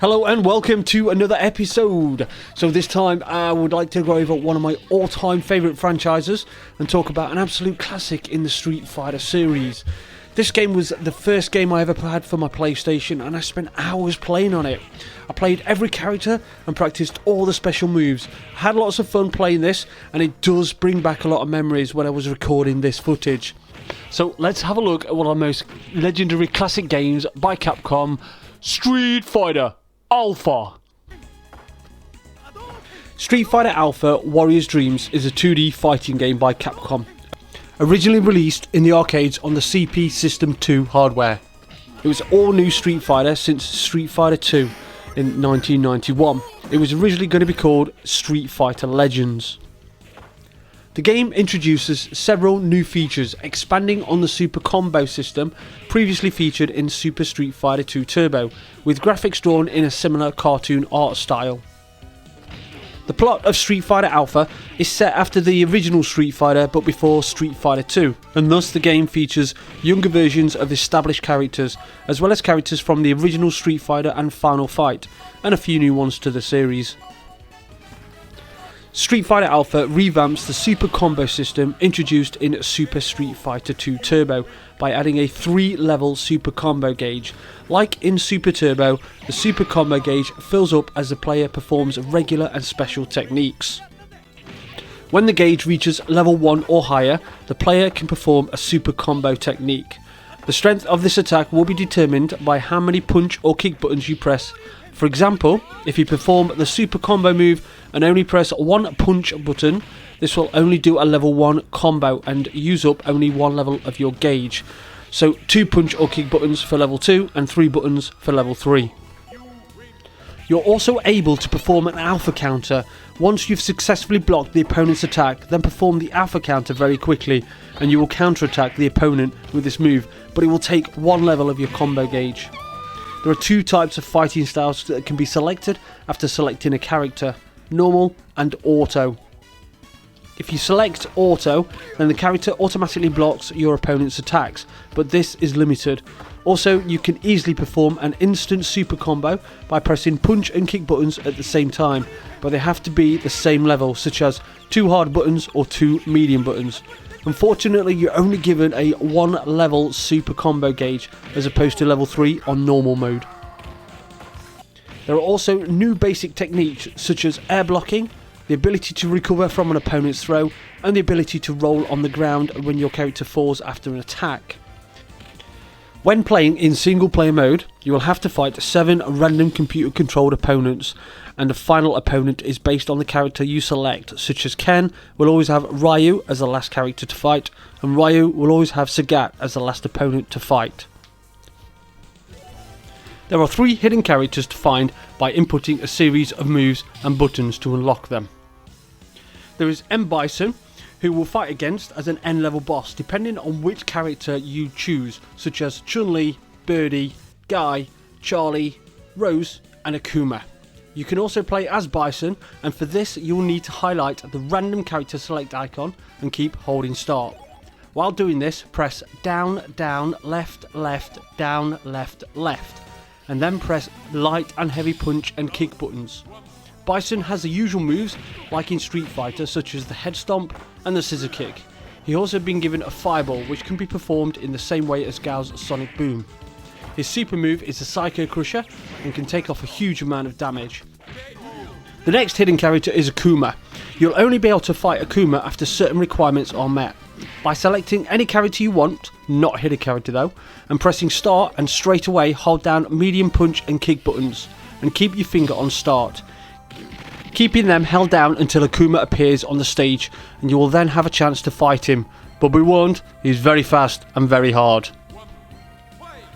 Hello and welcome to another episode. So this time I would like to go over one of my all-time favourite franchises and talk about an absolute classic in the Street Fighter series. This game was the first game I ever had for my PlayStation and I spent hours playing on it. I played every character and practiced all the special moves. I had lots of fun playing this and it does bring back a lot of memories when I was recording this footage. So let's have a look at one of the most legendary classic games by Capcom, Street Fighter Alpha. Street Fighter Alpha Warrior's Dreams is a 2D fighting game by Capcom. Originally released in the arcades on the CP System 2 hardware. It was all new Street Fighter since Street Fighter 2 in 1991. It was originally going to be called Street Fighter Legends. The game introduces several new features, expanding on the Super Combo system previously featured in Super Street Fighter 2 Turbo, with graphics drawn in a similar cartoon art style. The plot of Street Fighter Alpha is set after the original Street Fighter but before Street Fighter 2, and thus the game features younger versions of established characters, as well as characters from the original Street Fighter and Final Fight, and a few new ones to the series. Street Fighter Alpha revamps the Super Combo system introduced in Super Street Fighter 2 Turbo by adding a 3-level Super Combo gauge. Like in Super Turbo, the Super Combo gauge fills up as the player performs regular and special techniques. When the gauge reaches level 1 or higher, the player can perform a Super Combo technique. The strength of this attack will be determined by how many punch or kick buttons you press. For example, if you perform the Super Combo move and only press one punch button, this will only do a level 1 combo and use up only one level of your gauge. So 2 punch or kick buttons for level 2 and 3 buttons for level 3. You're also able to perform an alpha counter. Once you've successfully blocked the opponent's attack, then perform the alpha counter very quickly and you will counterattack the opponent with this move, but it will take one level of your combo gauge. There are 2 types of fighting styles that can be selected after selecting a character, normal and auto. If you select auto, then the character automatically blocks your opponent's attacks, but this is limited. Also, you can easily perform an instant super combo by pressing punch and kick buttons at the same time, but they have to be the same level, such as 2 hard buttons or 2 medium buttons. Unfortunately, you're only given a 1 level super combo gauge as opposed to level 3 on normal mode. There are also new basic techniques such as air blocking, the ability to recover from an opponent's throw, and the ability to roll on the ground when your character falls after an attack. When playing in single player mode, you will have to fight 7 random computer controlled opponents, and the final opponent is based on the character you select, such as Ken will always have Ryu as the last character to fight, and Ryu will always have Sagat as the last opponent to fight. There are 3 hidden characters to find by inputting a series of moves and buttons to unlock them. There is Bison, who will fight against as an N-level boss depending on which character you choose, such as Chun Li, Birdie, Guy, Charlie, Rose and Akuma. You can also play as Bison, and for this you will need to highlight the random character select icon and keep holding start. While doing this, press down, down, left, left, down, left, left, and then press light and heavy punch and kick buttons. Bison has the usual moves like in Street Fighter, such as the head stomp and the scissor kick. He also been given a fireball which can be performed in the same way as Gao's Sonic Boom. His super move is the Psycho Crusher and can take off a huge amount of damage. The next hidden character is Akuma. You'll only be able to fight Akuma after certain requirements are met. By selecting any character you want, not a hidden character though, and pressing start, and straight away hold down medium punch and kick buttons and keep your finger on start, keeping them held down until Akuma appears on the stage, and you will then have a chance to fight him, but be warned, he's very fast and very hard.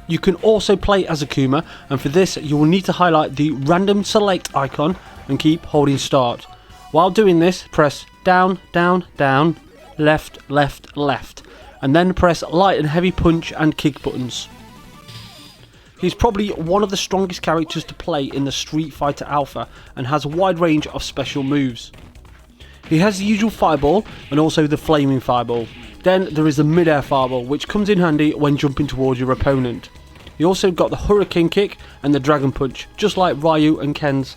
You can also play as Akuma, and for this you will need to highlight the random select icon and keep holding start. While doing this, press down, down, down, left, left, left, and then press light and heavy punch and kick buttons. He's probably one of the strongest characters to play in the Street Fighter Alpha and has a wide range of special moves. He has the usual fireball and also the flaming fireball. Then there is the mid-air fireball, which comes in handy when jumping towards your opponent. He also got the Hurricane Kick and the Dragon Punch, just like Ryu and Ken's.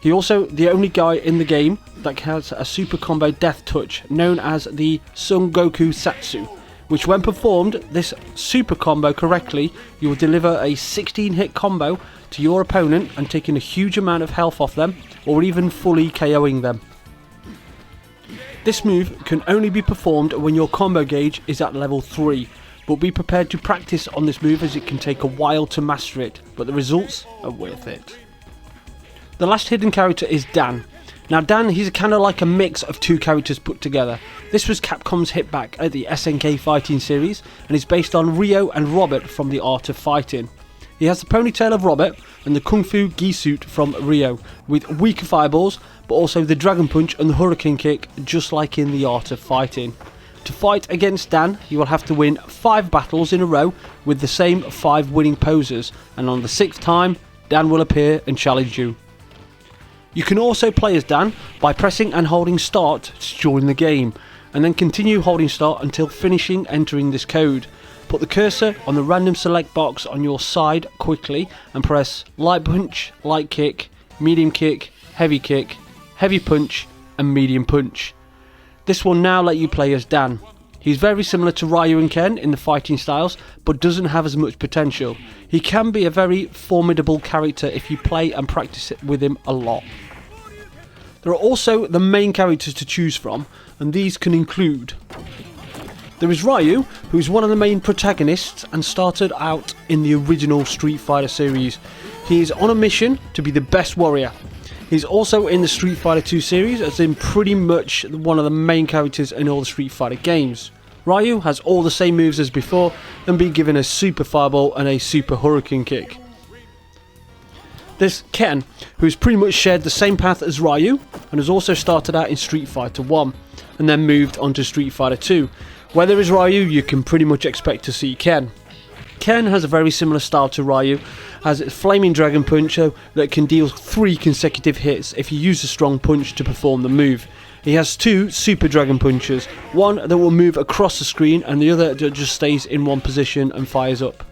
He also the only guy in the game that has a super combo death touch known as the Son Goku Satsu, which when performed this super combo correctly, you will deliver a 16 hit combo to your opponent and taking a huge amount of health off them, or even fully KOing them. This move can only be performed when your combo gauge is at level 3, but be prepared to practice on this move as it can take a while to master it, but the results are worth it. The last hidden character is Dan. Now Dan, he's kind of like a mix of two characters put together. This was Capcom's hit back at the SNK fighting series and is based on Ryo and Robert from The Art of Fighting. He has the ponytail of Robert and the Kung Fu gi suit from Ryo, with weaker fireballs, but also the Dragon Punch and the Hurricane Kick, just like in The Art of Fighting. To fight against Dan, you will have to win 5 battles in a row with the same 5 winning poses, and on the 6th time, Dan will appear and challenge you. You can also play as Dan by pressing and holding start to join the game, and then continue holding start until finishing entering this code. Put the cursor on the random select box on your side quickly and press light punch, light kick, medium kick, heavy punch and medium punch. This will now let you play as Dan. He's very similar to Ryu and Ken in the fighting styles, but doesn't have as much potential. He can be a very formidable character if you play and practice it with him a lot. There are also the main characters to choose from, and these can include: there is Ryu, who is one of the main protagonists and started out in the original Street Fighter series. He is on a mission to be the best warrior. He's also in the Street Fighter 2 series, as in pretty much one of the main characters in all the Street Fighter games. Ryu has all the same moves as before and been given a super fireball and a super hurricane kick. There's Ken, who's pretty much shared the same path as Ryu and has also started out in Street Fighter 1 and then moved on to Street Fighter 2. Where there is Ryu, you can pretty much expect to see Ken. Ken has a very similar style to Ryu, has a flaming dragon punch that can deal 3 consecutive hits if you use a strong punch to perform the move. He has 2 super dragon punches, one that will move across the screen and the other that just stays in one position and fires up.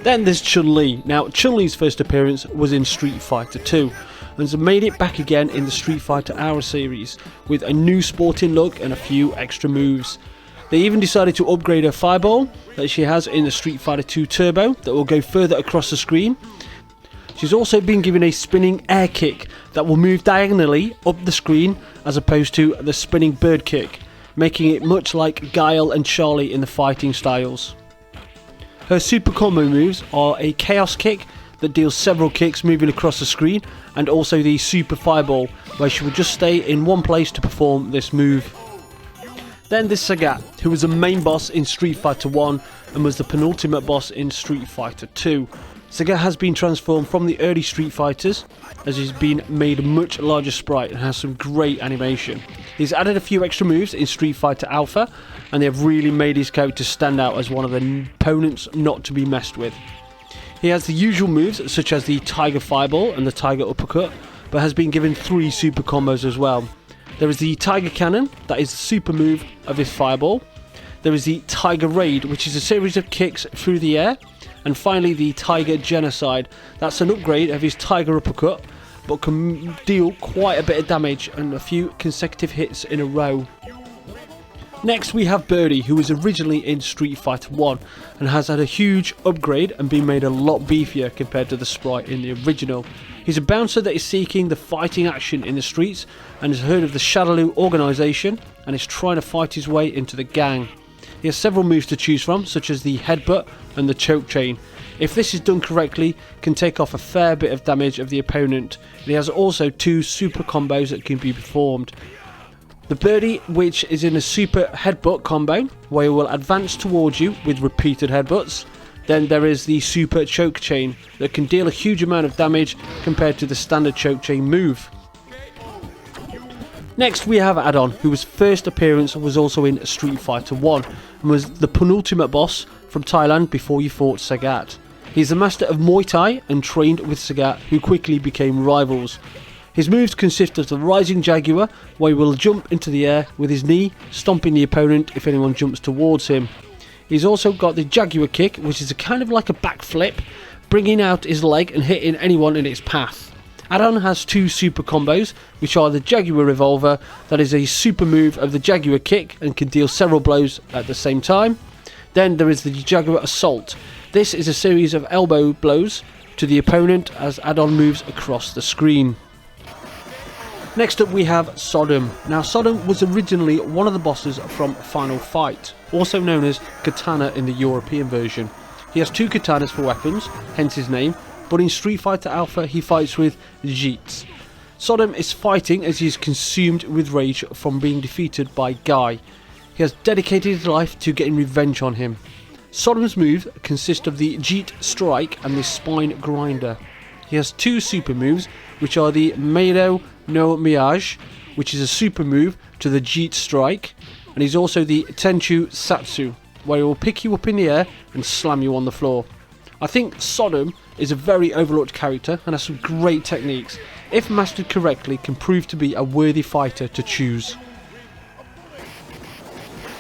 Then there's Chun Li. Now Chun Li's first appearance was in Street Fighter 2 and has made it back again in the Street Fighter Hour series with a new sporting look and a few extra moves. They even decided to upgrade her fireball that she has in the Street Fighter 2 Turbo that will go further across the screen. She's also been given a spinning air kick that will move diagonally up the screen as opposed to the spinning bird kick, making it much like Guile and Charlie in the fighting styles. Her super combo moves are a chaos kick that deals several kicks moving across the screen, and also the super fireball where she will just stay in one place to perform this move. Then there's Sagat, who was the main boss in Street Fighter 1 and was the penultimate boss in Street Fighter 2. Sagat has been transformed from the early Street Fighters, as he's been made a much larger sprite and has some great animation. He's added a few extra moves in Street Fighter Alpha, and they have really made his character stand out as one of the opponents not to be messed with. He has the usual moves such as the Tiger Fireball and the Tiger Uppercut, but has been given 3 super combos as well. There is the Tiger Cannon, that is the super move of his fireball. There is the Tiger Raid, which is a series of kicks through the air. And finally the Tiger Genocide, that's an upgrade of his Tiger Uppercut, but can deal quite a bit of damage and a few consecutive hits in a row. Next we have Birdie, who was originally in Street Fighter 1 and has had a huge upgrade and been made a lot beefier compared to the sprite in the original. He's a bouncer that is seeking the fighting action in the streets and has heard of the Shadaloo organisation and is trying to fight his way into the gang. He has several moves to choose from, such as the headbutt and the choke chain. If this is done correctly, can take off a fair bit of damage of the opponent. And he has also 2 super combos that can be performed. The Birdie, which is in a super headbutt combo, where he will advance towards you with repeated headbutts. Then there is the super choke chain that can deal a huge amount of damage compared to the standard choke chain move. Next we have Addon, whose first appearance was also in Street Fighter 1 and was the penultimate boss from Thailand before you fought Sagat. He's the master of Muay Thai and trained with Sagat, who quickly became rivals. His moves consist of the Rising Jaguar, where he will jump into the air with his knee, stomping the opponent if anyone jumps towards him. He's also got the Jaguar kick, which is a kind of like a backflip, bringing out his leg and hitting anyone in its path. Addon has two super combos, which are the Jaguar revolver, that is a super move of the Jaguar kick and can deal several blows at the same time. Then there is the Jaguar assault. This is a series of elbow blows to the opponent as Addon moves across the screen. Next up we have Sodom. Now Sodom was originally one of the bosses from Final Fight, also known as Katana in the European version. He has two katanas for weapons, hence his name, but in Street Fighter Alpha he fights with Jeets. Sodom is fighting as he is consumed with rage from being defeated by Guy. He has dedicated his life to getting revenge on him. Sodom's moves consist of the Jeet Strike and the Spine Grinder. He has two super moves, which are the Meido no Miyage, which is a super move to the Jeet Strike, and he's also the Tenchu Satsu, where he will pick you up in the air and slam you on the floor. I think Sodom is a very overlooked character and has some great techniques. If mastered correctly, can prove to be a worthy fighter to choose.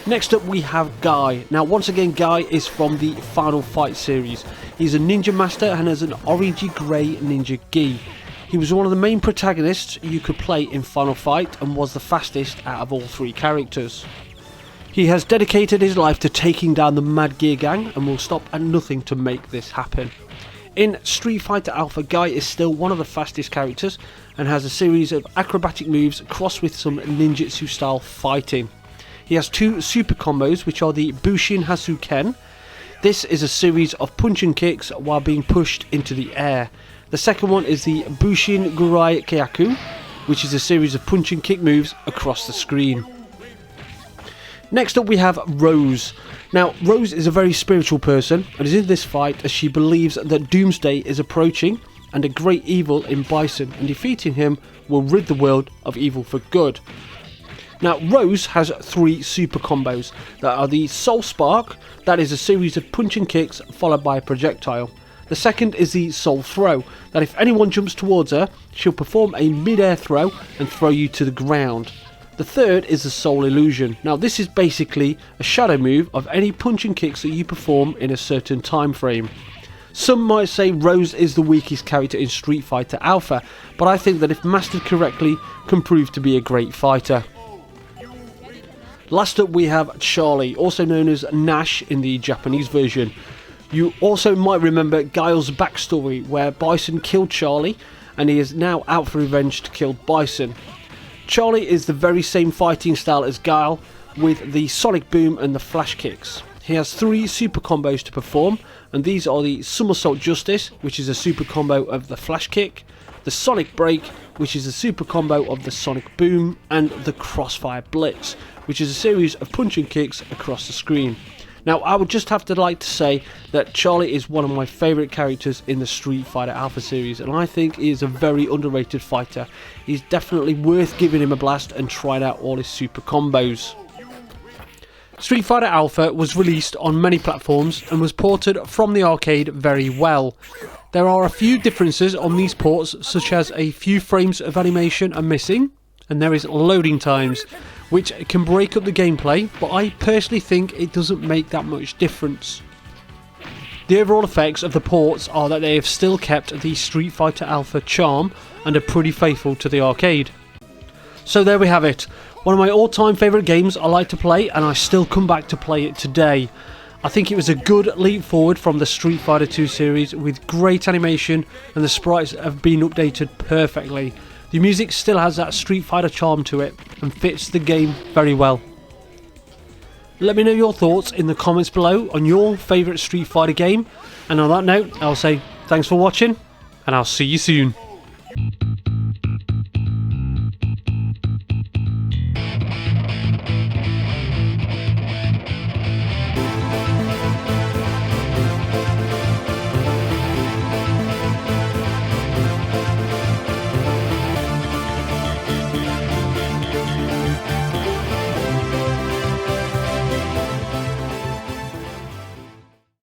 Next up we have Guy. Now once again Guy is from the Final Fight series. He's a ninja master and has an orangey grey ninja gi. He was one of the main protagonists you could play in Final Fight and was the fastest out of all three characters. He has dedicated his life to taking down the Mad Gear Gang and will stop at nothing to make this happen. In Street Fighter Alpha, Guy is still one of the fastest characters and has a series of acrobatic moves crossed with some ninjutsu style fighting. He has two super combos, which are the Bushin Hasuken. This is a series of punching kicks while being pushed into the air. The second one is the Bushin Gurai Kyaku, which is a series of punching kick moves across the screen. Next up we have Rose. Now Rose is a very spiritual person and is in this fight as she believes that Doomsday is approaching and a great evil in Bison, and defeating him will rid the world of evil for good. Now Rose has three super combos that are the Soul Spark, that is a series of punching kicks followed by a projectile. The second is the Soul Throw, that if anyone jumps towards her, she'll perform a mid-air throw and throw you to the ground. The third is the Soul Illusion. Now this is basically a shadow move of any punching kicks that you perform in a certain time frame. Some might say Rose is the weakest character in Street Fighter Alpha, but I think that if mastered correctly can prove to be a great fighter. Last up we have Charlie, also known as Nash in the Japanese version. You also might remember Guile's backstory where Bison killed Charlie and he is now out for revenge to kill Bison. Charlie is the very same fighting style as Guile with the Sonic Boom and the Flash Kicks. He has three super combos to perform, and these are the Somersault Justice, which is a super combo of the Flash Kick, the Sonic Break, which is a super combo of the Sonic Boom, and the Crossfire Blitz, which is a series of punching kicks across the screen. Now I would just have to like to say that Charlie is one of my favourite characters in the Street Fighter Alpha series, and I think he is a very underrated fighter. He's definitely worth giving him a blast and trying out all his super combos. Street Fighter Alpha was released on many platforms and was ported from the arcade very well. There are a few differences on these ports, such as a few frames of animation are missing, and there is loading times, which can break up the gameplay, but I personally think it doesn't make that much difference. The overall effects of the ports are that they have still kept the Street Fighter Alpha charm and are pretty faithful to the arcade. So there we have it, one of my all-time favourite games I like to play, and I still come back to play it today. I think it was a good leap forward from the Street Fighter 2 series with great animation, and the sprites have been updated perfectly. The music still has that Street Fighter charm to it and fits the game very well. Let me know your thoughts in the comments below on your favourite Street Fighter game, and on that note I'll say thanks for watching and I'll see you soon.